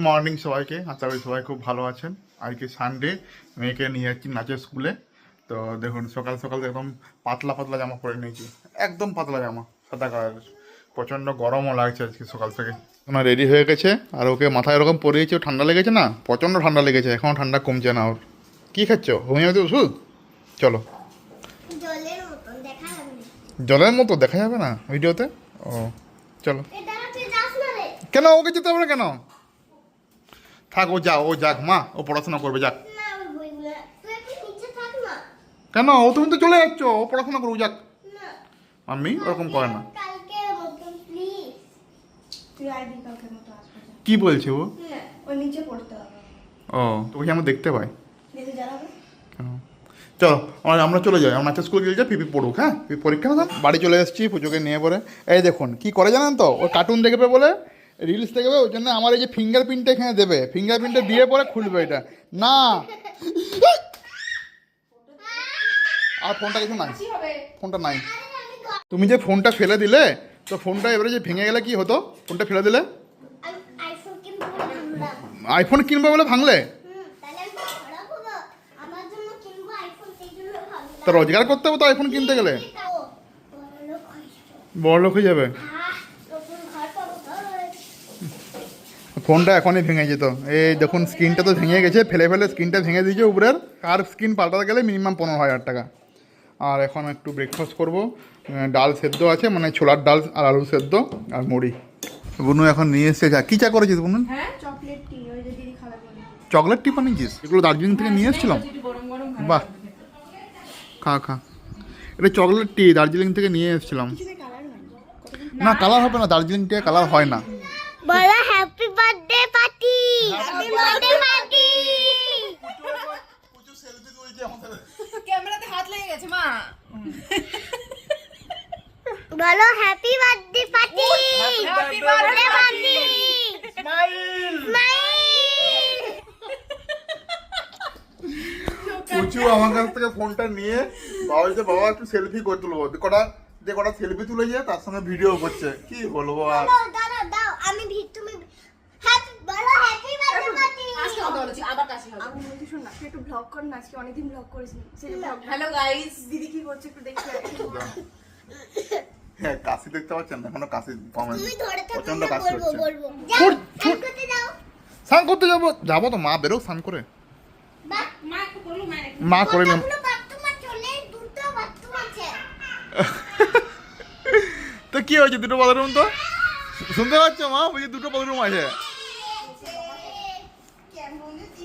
Morning সবাইকে, আশা করি সবাই খুব ভালো আছেন। আজকে সানডে, মেয়েকে নিয়ে যাচ্ছি নাচের স্কুলে। তো দেখুন সকাল সকাল একদম পাতলা পাতলা জামা পরে নিয়েছি, একদম পাতলা জামা সাদা কালারের। প্রচণ্ড গরমও লাগছে আজকে সকাল থেকে। ওনার রেডি হয়ে গেছে, আর ওকে মাথায় এরকম পরিয়েছে, ও ঠান্ডা লেগেছে না, প্রচণ্ড ঠান্ডা লেগেছে, এখনও ঠান্ডা কমছে না ওর। কী খাচ্ছ, হোমিওপ্যাথি ওষুধ? চলো। জলের মতো দেখা যাবে না ভিডিওতে? ও চলো। কেন ওকে যেতে হবে না কেন? থাক, ও যাক মা, ও পড়াশোনা করবে, যাক। কেন ও, তুমি তো চলে যাচ্ছ, ও পড়াশোনা করবে, যাক। মাম্মি ওরকম করে না। কি বলছে ও? ও তোকে আমরা দেখতে পাই। চলো আমরা চলে যাই, আমরা নাচের স্কুলে গিয়ে যাই, পিপি পড়ুক। হ্যাঁ, পিপি পরীক্ষা না। বাড়ি চলে এসেছি পুজোকে নিয়ে পরে। এই দেখুন কি করে জানেন তো, ও কার্টুন দেখবে বলে, রিলস দেখবে, ওই জন্য আমার এই যে ফিঙ্গারপ্রিন্টটা এখানে দেবে, ফিঙ্গারপ্রিন্টটা দিয়ে পরে খুলবে এটা না। আর ফোনটা কিছু নাই, ফোনটা নাই। তুমি যে ফোনটা ফেলে দিলে, তো ফোনটা এবারে যে ভেঙে গেলে কি হতো? ফোনটা ফেলে দিলে আইফোন কিনবে বলে ভাঙলে, তো রোজগার করতে হবে তো আইফোন কিনতে গেলে, বড় লোক হয়ে যাবে। ফোনটা এখনই ভেঙে যেত। এই দেখুন স্ক্রিনটা তো ভেঙে গেছে, ফেলে ফেলে স্ক্রিনটা ভেঙে দিয়েছে উপরের। আর স্ক্রিন পাল্টাতে গেলে মিনিমাম 15,000 টাকা। আর এখন একটু ব্রেকফাস্ট করবো, ডাল সেদ্ধ আছে, মানে ছোলার ডাল আর আলু সেদ্ধ আর মুড়ি। বুনু এখন নিয়ে এসছে চা। কী চা করেছিস বুনু? চকলেট টি বানিয়েছিস? এগুলো দার্জিলিং থেকে নিয়ে এসেছিলাম। বাহ, খা খা। এটা চকলেট টি দার্জিলিং থেকে নিয়ে এসেছিলাম। না কালার হবে না, দার্জিলিং টি কালার হয় না। বলো happy birthday party, happy birthday party. ক্যামেরাতে হাত লেগে গেছে মা। বলো happy birthday party, happy birthday party. Smile. Puchu আমার কাছ থেকে ফোনটা নিয়ে বাবা বলছে, বাবা একটু সেলফি করে তুলবো। কটা সেলফি তুলে যায়, তার সঙ্গে ভিডিও করছে। কি বলবো আর। দাও দাও, আমি তুমি হ্যাপি বলো হ্যাপি বার্থডে পার্টি। আজকে কথা বলেছি, আবার কাশি হবে। আমি বলছি শোন না, তুই একটু ব্লগ কর না, আজকে অনেকদিন ব্লগ করিস নি। সেই ব্লগ হ্যালো গাইস, দিদি কি করছে একটু দেখি। হ্যাঁ, কাশি দেখতে পাচ্ছেন, এখনো কাশি কমে। তুমি ধরে থাকো, প্রচন্ড না কাশি বলবো হচ্ছে। বলবো। যাও করতে দাও। স্নান করতে যাবো তো, মা বেরো স্নান করে। বাহ, মা একটু করলো, মা একটু। মা করে নিলাম। কতগুলো বাথরুম চলে, দুটো বাথরুম আছে। তো কি হয়েছে, দুটো বাথরুম তো শুনতে পাচ্ছ মা? বলছি দুটো বাথরুম আছে।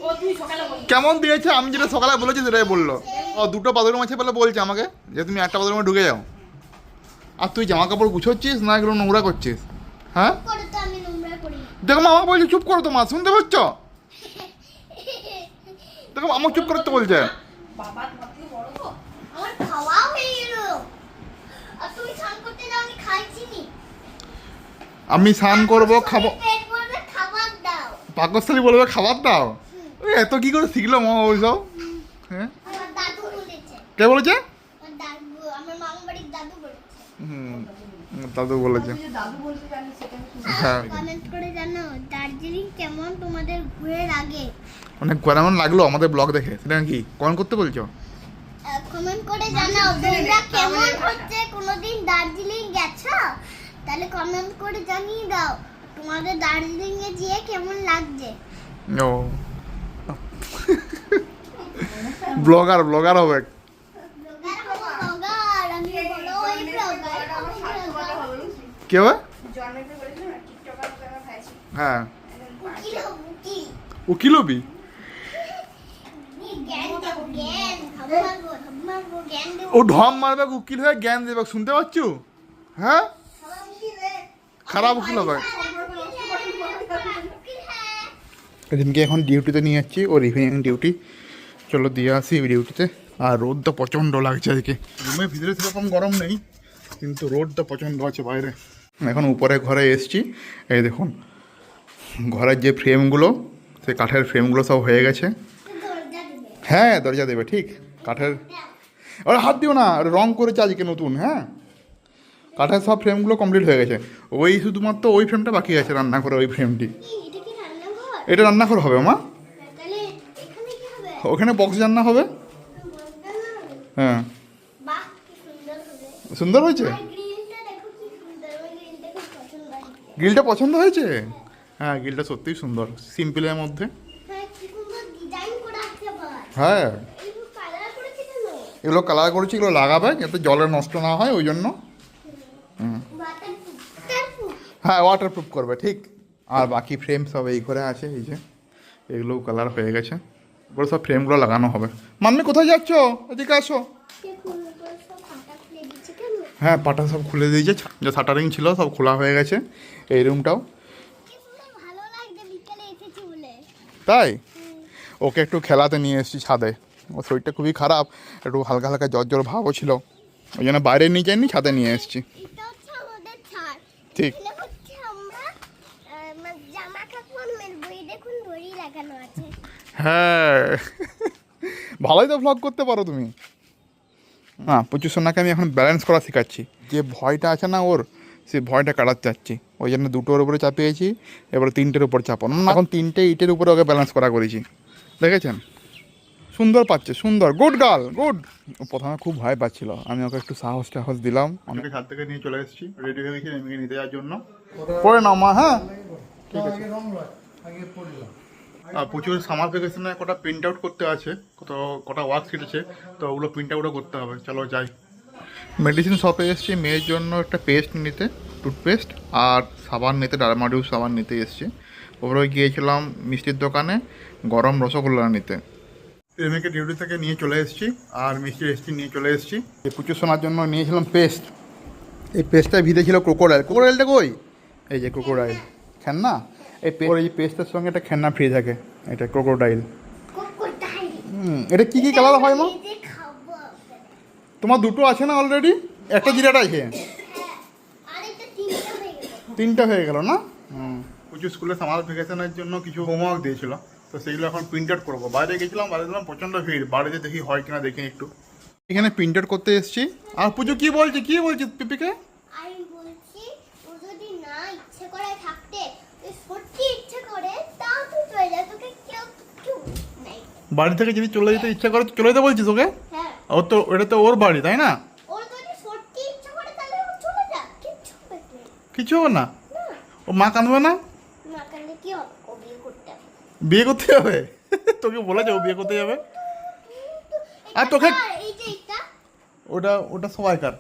ও তুই সকালে বল। কেমন দিয়েছে? আমি যেটা সকালে বলেছি সেটাই বললো। ও দুটো বাথরুম আছে বলে বলছে আমাকে যে তুমি একটা বাথরুমে ঢুকে যাও। আর তুই জামা কাপড় গুছোচ্ছিস না এগুলো নোংরা করছিস? হ্যাঁ করে তো আমি নোংরা করি। দেখো মা, আমাকে বলছে চুপ করো তো মা, শুনতে পাচ্ছ? দেখো আমাকে চুপ করতে বলছে। বাবা তোমার থেকে বড় তো। আমার খাওয়াও হয়ে গেল, আর তুমি স্নান করতে দাও, আমি খাইছি নি। আমি স্নান করবো, খাবো, পেট ভরবে, খাবার দাও। পাকস্থলী বলবে খাবার দাও। ওই এত কি করে শিখলো মা ওইসব? হ্যাঁ, আমার দাদু বলেছে, কে বলেছে? আমার দাদু, আমার মামা বাড়ির দাদু বলেছে। দাদু বলেছে। তুই যে দাদু বলতে জানিস সেটা আমি শুনি। হ্যাঁ, কমেন্ট করে জানাও দার্জিলিং কেমন তোমাদের ঘুরে লাগে। অনেক কেমন লাগলো আমাদের ব্লগ দেখে, সেটা কি কমেন্ট করতে বলছো? কমেন্ট করে জানাও তোমরা কেমন হচ্ছে, কোনোদিন দার্জিলিং গেছো? তাহলে কমেন্ট করে জানিয়ে দাও তোমাদের দার্জিলিং এ যেয়ে কেমন লাগছে। ও ব্লগার হবে। ব্লগার হবো, ব্লগার, আমি বড় ওই ব্লগার হবো, ব্লগার। কে হবে? জন্মেতে বলেছিল না টিকটকার করে খাইছি। হ্যাঁ, উকিল হবো, উকিল। উকিল হবি? জ্ঞান দেবো, জ্ঞান, ধর্মাঙ্গ, জ্ঞান দেবো। ও ঢম মারবে, উকিল হয়ে জ্ঞান দেবে, শুনতে পাচ্ছ? হ্যাঁ, সবাই উকিল রে। খারাপ উকিল হবে। উকিল হ্যাঁ। এদিনকে এখন ডিউটিতে নিয়ে যাচ্ছি, ওর ইভিনিং ডিউটি। চলো দিয়ে আসি ডিউটিতে। আর রোদটা প্রচণ্ড লাগছে আজকে। রুমের ভিতরে সেরকম গরম নেই, কিন্তু রোদটা প্রচণ্ড আছে বাইরে। এখন উপরে ঘরে এসছি। এই দেখুন ঘরের যে ফ্রেমগুলো, সেই কাঠের ফ্রেমগুলো সব হয়ে গেছে। দরজা দেবে। হ্যাঁ দাদা দেবে, ঠিক কাঠের। ওরা হাত দিও না, রং করেছে আজকে নতুন। হ্যাঁ, কাঠের সব ফ্রেমগুলো কমপ্লিট হয়ে গেছে, ওই শুধুমাত্র ওই ফ্রেমটা বাকি আছে, রান্না করে ওই ফ্রেমটি। এটা কি রান্নাঘর? এটা রান্নাঘর হবে মা, তাহলে এখানে কি হবে? ওখানে বক্স রান্না হবে। হ্যাঁ বাহ, কি সুন্দর হবে। সুন্দর হয়েছে। আর গ্রিলটা দেখো কি সুন্দর, আমার গ্রিলটা খুব পছন্দ হয়েছে। গ্রিলটা পছন্দ হয়েছে? হ্যাঁ গ্রিলটা সত্যিই সুন্দর, সিম্পলের মধ্যে। হ্যাঁ, কি সুন্দর ডিজাইন করা আছে আবার। হ্যাঁ এগুলো কালার করেছে কেন? এগুলো কালার করেছি, এগুলো লাগাবে যাতে জলে নষ্ট না হয় ওই জন্য। ওয়াটারপ্রুফ। হ্যাঁ ওয়াটারপ্রুফ করবে ঠিক। আর বাকি ফ্রেম সব এই করে আছে, এই যে এগুলো কালার হয়ে গেছে, এগুলো সব ফ্রেমগুলো লাগানো হবে। মাম্মি কোথায় যাচ্ছ, এদিকে আসো। দেখুন এগুলো সব কাটা খুলে দিচ্ছে কেন? হ্যাঁ পাটা সব খুলে দিয়েছে, যে শাটারিং ছিল সব খোলা হয়ে গেছে। এই রুমটাও কি সুন্দর, ভালো লাগছে বিকেলে এসেছি বলে। তাই। ওকে একটু খেলাতে নিয়ে এসেছি ছাদে, ওর শরীরটা খুবই খারাপ, একটু হালকা হালকা জ্বর জ্বর ভাবও ছিল, ওই জন্য বাইরে নিয়ে যাইনি, ছাদে নিয়ে এসেছি। এটা হচ্ছে আমাদের ছাদ। ঠিক। এখানে হচ্ছে আমরা জামা কাপড় মেলবো। এই দেখুন দড়ি লাগানো আছে। হ্যাঁ ভালোই তো ভ্লগ করতে পারো তুমি। না প্রচুর সোনাকে আমি এখন ব্যালেন্স করা শেখাচ্ছি, যে ভয়টা আছে না ওর, সেই ভয়টা কাটাতে চাচ্ছি, ওই জন্য দুটোর উপরে চাপিয়েছি, এবারে তিনটের উপর চাপানো না, এখন তিনটে ইটের উপরে ওকে ব্যালেন্স করা করেছি, দেখেছেন? সুন্দর পাচ্ছে, সুন্দর, গুড গার্ল গুড। প্রথমে খুব ভয় পাচ্ছিল, আমি ওকে একটু সাহস টাহস দিলাম, অনেকে ছাদ থেকে নিয়ে চলে এসেছি, রেডি হয়ে গেছি এমনি নিতে যাওয়ার জন্য। পড়ে নাও মা। হ্যাঁ ঠিক আছে। প্রচুর সামার ভ্যাকেশনে কটা প্রিন্ট আউট করতে আছে, কটা ওয়ার্কশিট আছে, তো ওগুলো প্রিন্ট আউটও করতে হবে। চলো যাই। মেডিসিন শপে এসেছি মেয়ের জন্য একটা পেস্ট নিতে, টুথপেস্ট, আর সাবান নিতে, ডারমাডিউস সাবান নিতে এসেছি। ওপরে গিয়েছিলাম মিষ্টির দোকানে গরম রসগোল্লা নিতে। মেয়েকে ডিউটি থেকে নিয়ে চলে এসেছি, আর মিষ্টি রেস্টি নিয়ে চলে এসেছি। এই পুজো শোনার জন্য নিয়েছিলাম পেস্ট। এই পেস্টটা ভিতরে ছিল ক্রোকোডাইল। ক্রোকোডাইলটা কই? এই যে ক্রোকোডাইল খেলনা। এই পেস্টের সঙ্গে একটা খেলনা ফ্রি থাকে, এটা ক্রোকোডাইল। কোকোডাইল। এটা কি কি কালার হয় মা? এই যে খাবো। তোমার দুটো আছে না অলরেডি? একটা জিরাটা আছে, হ্যাঁ, আর এটা তিনটা হয়ে গেল। তিনটা হয়ে গেল না? প্রচুর স্কুলে সামার ভ্যাকেশনের জন্য কিছু হোমওয়ার্ক দিয়েছিল, তো সেগুলো এখন প্রিন্ট আউট করবো। বাইরে গেছিলাম, বাইরে দিলাম প্রচণ্ড ভিড়, বাড়িতে দেখি হয় কিনা দেখি একটু। এখানে প্রিন্ট আউট করতে এসেছি। আর পুজো কি বলছি পিপিকে? আমি বলছি ও যদি না ইচ্ছে করে থাকতে, তুই সত্যি ইচ্ছে করে, তাও তুই চলে যা, তোকে কেউ নাই। বাড়ি থেকে যদি চলে যেতে ইচ্ছা করে চলে যেতে বলছিস ওকে? হ্যাঁ, ওর তো, এটা তো ওর বাড়ি তাই না? ওর যদি সত্যি ইচ্ছে করে তাহলে ও চলে যা, কিচ্ছু হবে না। কিছু হবে না? না, ও মা কাঁদবে না? না কারণে কি হবে, ও বিয়ে করতে হবে। বিয়ে করতে যাবে? তোকে বলেছে ও বিয়ে করতে যাবে? আর তোকে- এই যে এটা ওটা সবাইকার,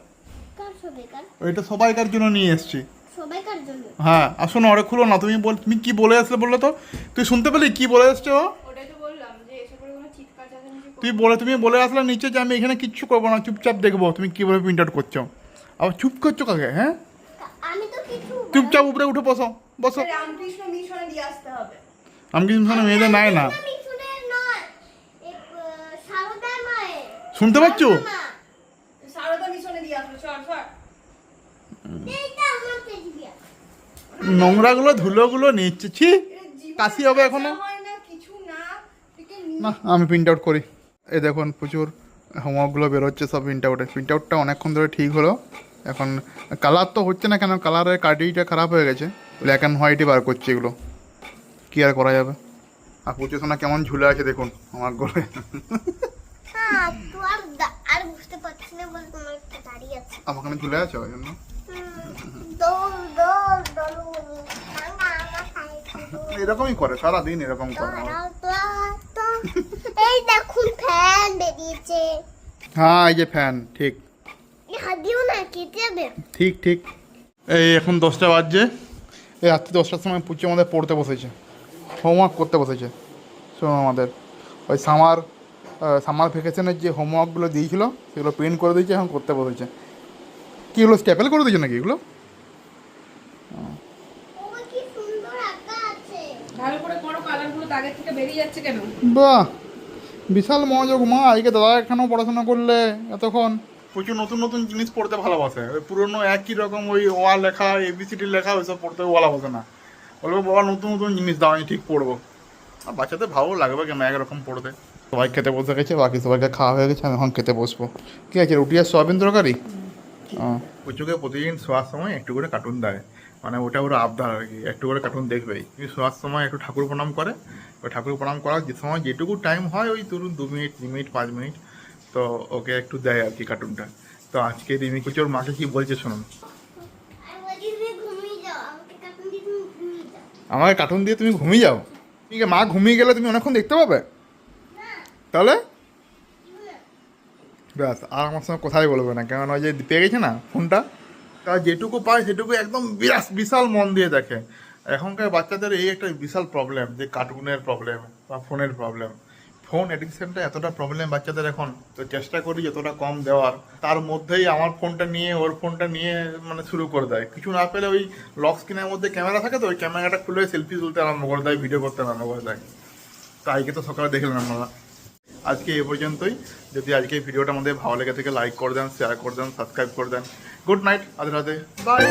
কার সবাইকার? ওইটা সবাইকার জন্য নিয়ে এসেছি। সবাইকার জন্য। হ্যাঁ আর শোনো, ওরা খুলো না, তুমি কি বলে আসলে বললে তো? তুই শুনতে পেলি কি বলে এসছো ও? ওটাই তো বললাম যে এসে পরে কোনো চিৎকার চেঁচামেচি তুমি বলে আসলে নিচে যে আমি এখানে কিচ্ছু করবো না, চুপচাপ দেখবো তুমি কিভাবে প্রিন্ট আউট করছো। আবার চুপ করছো কাকে? হ্যাঁ আমি তো কিছু চুপচাপ উপরে উঠে বসো। রামকৃষ্ণ মিশনে দিয়ে আসতে হবে। আমি কিছু শোনো, মেয়েদের নাই না। মিঠুনের নয়, সারদা মায়ের। শুনতে পাচ্ছো? মা, সারদা মিশনে দিয়ে আসবে, সর এইটা আমার টেডিবিয়ার। নোংরাগুলো ধুলোগুলো নিচ্ছে, ছি কাশি হবে এখনো। হয় না কিছু না, থেকে না আমি প্রিন্ট আউট করি। এই দেখুন প্রচুর হোমওয়ার্কগুলো বেরোচ্ছে সব প্রিন্ট আউটটা অনেকক্ষণ ধরে ঠিক হলো। এখন কালার তো হচ্ছে না, কেন কালারের কার্ডিটা খারাপ হয়ে গেছে, ব্ল্যাক অ্যান্ড হোয়াইটই বার করছে এগুলো, কী আর করা যাবে। আর প্রচুর সোনা কেমন ঝুলে আছে দেখুন আমার গলায়। হ্যাঁ, তো আর বুঝতে পারছি না বলে তোমার একটা দাঁড়িয়ে আছে। আমাকে আমি ঝুলে আছে ওই জন্য। দৌড় দৌড় দৌড়, ভাঙা আমার সাইকেল। এরকমই করে সারাদিন, এরকম করে। দাঁড়াও তো। এই দেখুন ফ্যান বেরিয়েছে। হ্যাঁ এই যে ফ্যান, ঠিক হাত দিও না, কেটে যাবে। ঠিক ঠিক। এই এখন 10টা বাজছে, এই রাত্রি 10টার সময় পুচি আমাদের পড়তে বসেছে, হোমওয়ার্ক করতে বসেছে। শোনো আমাদের ওই সামার ভ্যাকেশনের যে হোমওয়ার্কগুলো দিয়েছিল সেগুলো প্রিন্ট করে দিয়েছে, এখন করতে বসেছে। কি এগুলো স্ট্যাপেল করে দিয়েছে নাকি এগুলো? ও কি সুন্দর আঁকা আছে। ভালো করে করো, কালারগুলো দাগের থেকে বেরিয়ে যাচ্ছে কেন? বাহ বিশাল মনোযোগ মা, আজকে দাদা এখানেও পড়াশোনা করলে এতক্ষণ। প্রচুর নতুন নতুন জিনিস পড়তে ভালোবাসে, ওই পুরোনো একই রকম ওই ওয়া লেখা এবিসিডি লেখা ওইসব পড়তে ভালোবাসে না। বলবো বাবা নতুন নতুন জিনিস দাও, আমি ঠিক পড়বো। আর বাচ্চাদের ভালো লাগবে কেন একরকম পড়তে। সবাই খেতে বসে গেছে, বাকি সবাইকে খাওয়া হয়ে গেছে, আমি এখন খেতে বসবো। কি আছে, রুটি আর সোয়াবিন তরকারি? প্রচুরকে প্রতিদিন শোয়ার সময় একটু করে কার্টুন দেয়, মানে ওটা ওরা আবদার আর কি, একটু করে কার্টুন দেখবেই। কিন্তু শোয়ার সময় একটু ঠাকুর প্রণাম করে, ওই ঠাকুর প্রণাম করার যে সময় যেটুকু টাইম হয় ওই ধরুন 2 মিনিট 3 মিনিট 5 মিনিট, তো ওকে একটু দেয় আর কি কার্টুনটা। তো আজকে রিমি কুচি ওর মাকে কি বলছে শুনুন। আর বলি তুমি ঘুমিয়ে যাও, আমাকে কার্টুন দিয়ে তুমি ঘুমিয়ে যাও। আমাকে কার্টুন দিয়ে তুমি ঘুমিয়ে যাও? ঠিক আছে, মা ঘুমিয়ে গেলে তুমি অনেকক্ষণ দেখতে পাবে তাহলে? ব্যাস, আর আমার সঙ্গে কোথায় বলবে না, কেন ওই যে পেয়ে গেছে না ফোনটা, তা যেটুকু পায় সেটুকু একদম বিশাল মন দিয়ে দেখে। এখনকার বাচ্চাদের এই একটা বিশাল প্রবলেম যে কার্টুনের প্রবলেম বা ফোনের প্রবলেম। ফোন অ্যাডিকশনটা এতটা প্রবলেম বাচ্চাদের এখন, তো চেষ্টা করি যতটা কম দেওয়ার। তার মধ্যেই আমার ফোনটা নিয়ে ওর ফোনটা নিয়ে মানে শুরু করে দেয়। কিছু না পেলে ওই লক স্ক্রিনের মধ্যে ক্যামেরা থাকে, তো ওই ক্যামেরাটা খুলে সেলফি তুলতে আরম্ভ করে দেয়, ভিডিও করতে আরম্ভ করে দেয়। তো আজকে তো সকালে দেখলেন আপনারা। আজকে এ পর্যন্তই। যদি আজকে এই ভিডিওটা আমাদের ভালো লেগে থেকে লাইক করে দেন, শেয়ার করে দেন, সাবস্ক্রাইব করে দেন। Good night, Radhe Radhe, by.